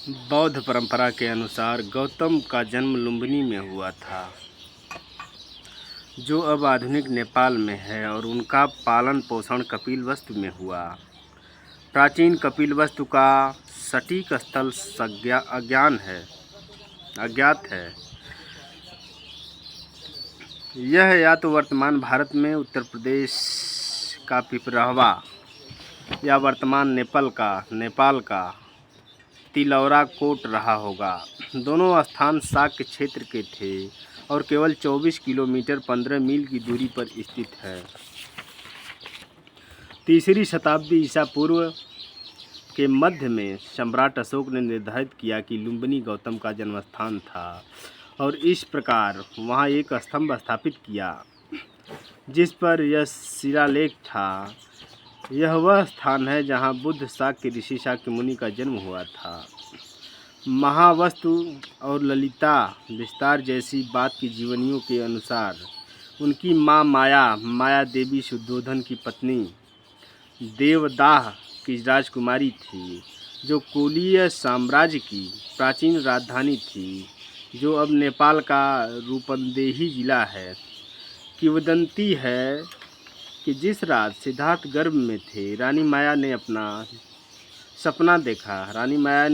बौद्ध परंपरा के अनुसार गौतम का जन्म लुम्बिनी में हुआ था, जो अब आधुनिक नेपाल में है, और उनका पालन पोषण कपिलवस्तु में हुआ। प्राचीन कपिलवस्तु का सटीक स्थल अज्ञात है। यह या तो वर्तमान भारत में उत्तर प्रदेश का पिपरहवा या वर्तमान नेपाल का तिलौरा कोट रहा होगा। दोनों स्थान शाक्य क्षेत्र के थे और केवल 24 किलोमीटर 15 मील की दूरी पर स्थित है। 3री शताब्दी ईसा पूर्व के मध्य में सम्राट अशोक ने निर्धारित किया कि लुम्बिनी गौतम का जन्मस्थान था, और इस प्रकार वहां एक स्तंभ स्थापित किया जिस पर यह शिलालेख था। यह वह स्थान है जहां बुद्ध शाक्य ऋषि शाक्य मुनि का जन्म हुआ था। महावस्तु और ललिता विस्तार जैसी बात की जीवनियों के अनुसार उनकी माँ माया देवी शुद्धोधन की पत्नी देवदाह की राजकुमारी थी, जो कोलीय साम्राज्य की प्राचीन राजधानी थी, जो अब नेपाल का रूपन्देही जिला है। किंवदंती है कि जिस रात सिद्धार्थ गर्भ में थे, रानी माया ने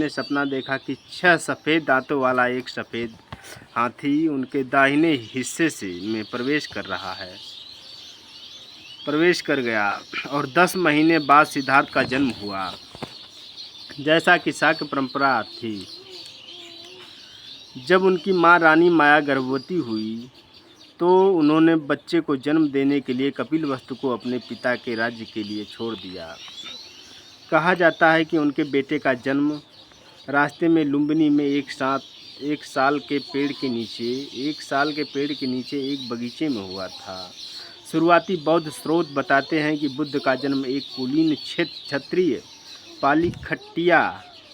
सपना देखा कि 6 सफ़ेद दांतों वाला एक सफ़ेद हाथी उनके दाहिने हिस्से में प्रवेश कर गया, और 10 महीने बाद सिद्धार्थ का जन्म हुआ। जैसा कि शाक्य परंपरा थी, जब उनकी मां रानी माया गर्भवती हुई तो उन्होंने बच्चे को जन्म देने के लिए कपिलवस्तु को अपने पिता के राज्य के लिए छोड़ दिया। कहा जाता है कि उनके बेटे का जन्म रास्ते में लुम्बिनी में एक साल के पेड़ के नीचे एक बगीचे में हुआ था। शुरुआती बौद्ध स्रोत बताते हैं कि बुद्ध का जन्म एक कुलीन क्षत्रिय पालीखट्टिया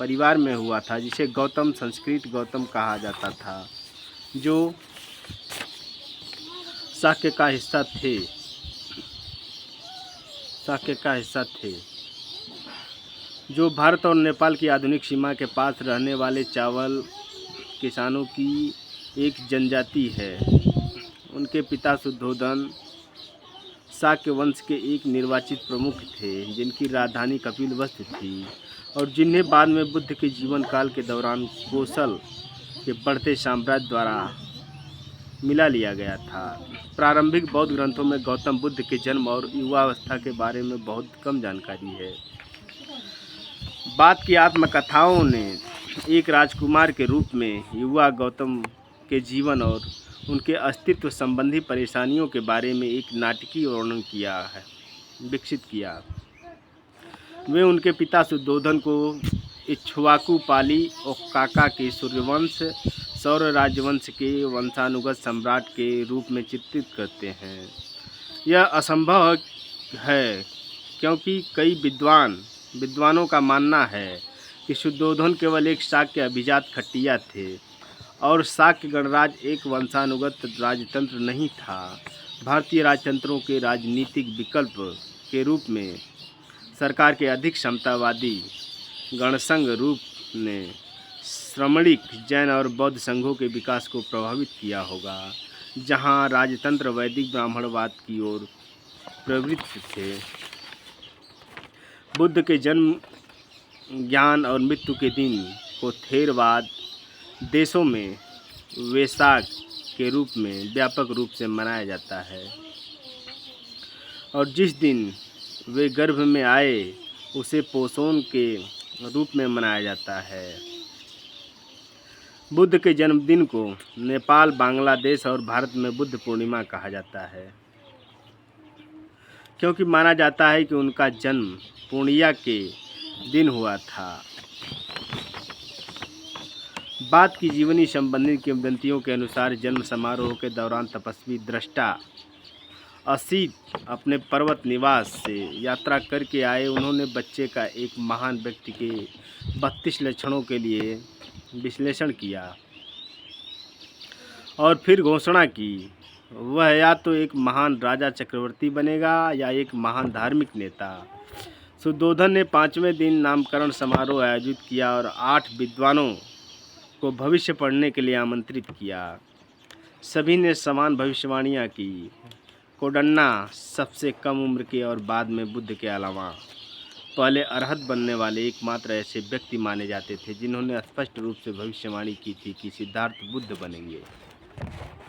परिवार में हुआ था, जिसे गौतम संस्कृत गौतम कहा जाता था, जो शाक्य का हिस्सा थे, जो भारत और नेपाल की आधुनिक सीमा के पास रहने वाले चावल किसानों की एक जनजाति है। उनके पिता शुद्धोधन शाक्य वंश के एक निर्वाचित प्रमुख थे, जिनकी राजधानी कपिलवस्तु थी, और जिन्हें बाद में बुद्ध के जीवन काल के दौरान कोसल के बढ़ते साम्राज्य द्वारा मिला लिया गया था। प्रारंभिक बौद्ध ग्रंथों में गौतम बुद्ध के जन्म और युवावस्था के बारे में बहुत कम जानकारी है। बाद की आत्मकथाओं ने एक राजकुमार के रूप में युवा गौतम के जीवन और उनके अस्तित्व संबंधी परेशानियों के बारे में एक नाटकीय वर्णन विकसित किया। वे उनके पिता शुद्धोधन को इक्ष्वाकु पाली ओक्काका के सूर्यवंश सौर राजवंश के वंशानुगत सम्राट के रूप में चित्रित करते हैं। यह असंभव है, क्योंकि कई विद्वानों का मानना है कि शुद्धोधन केवल एक शाक्य अभिजात खट्टिया थे, और शाक्य गणराज एक वंशानुगत राजतंत्र नहीं था। भारतीय राजतंत्रों के राजनीतिक विकल्प के रूप में सरकार के अधिक समतावादी गणसंघ रूप ने श्रमणिक, जैन और बौद्ध संघों के विकास को प्रभावित किया होगा, जहां राजतंत्र वैदिक ब्राह्मणवाद की ओर प्रवृत्त थे। बुद्ध के जन्म, ज्ञान और मृत्यु के दिन को थेरवाद देशों में वेसाक के रूप में व्यापक रूप से मनाया जाता है, और जिस दिन वे गर्भ में आए उसे पोषोन के रूप में मनाया जाता है। बुद्ध के जन्मदिन को नेपाल, बांग्लादेश और भारत में बुद्ध पूर्णिमा कहा जाता है, क्योंकि माना जाता है कि उनका जन्म पूर्णिया के दिन हुआ था। बाद की जीवनी संबंधी किंवदंतियों के अनुसार जन्म समारोह के दौरान तपस्वी दृष्टा असित अपने पर्वत निवास से यात्रा करके आए। उन्होंने बच्चे का एक महान व्यक्ति के 32 लक्षणों के लिए विश्लेषण किया और फिर घोषणा की, वह या तो एक महान राजा चक्रवर्ती बनेगा या एक महान धार्मिक नेता। शुद्धोधन ने 5वें दिन नामकरण समारोह आयोजित किया और 8 विद्वानों को भविष्य पढ़ने के लिए आमंत्रित किया। सभी ने समान भविष्यवाणियाँ की। कोडन्ना सबसे कम उम्र के और बाद में बुद्ध के अलावा पहले अरहत बनने वाले एकमात्र ऐसे व्यक्ति माने जाते थे जिन्होंने स्पष्ट रूप से भविष्यवाणी की थी कि सिद्धार्थ बुद्ध बनेंगे।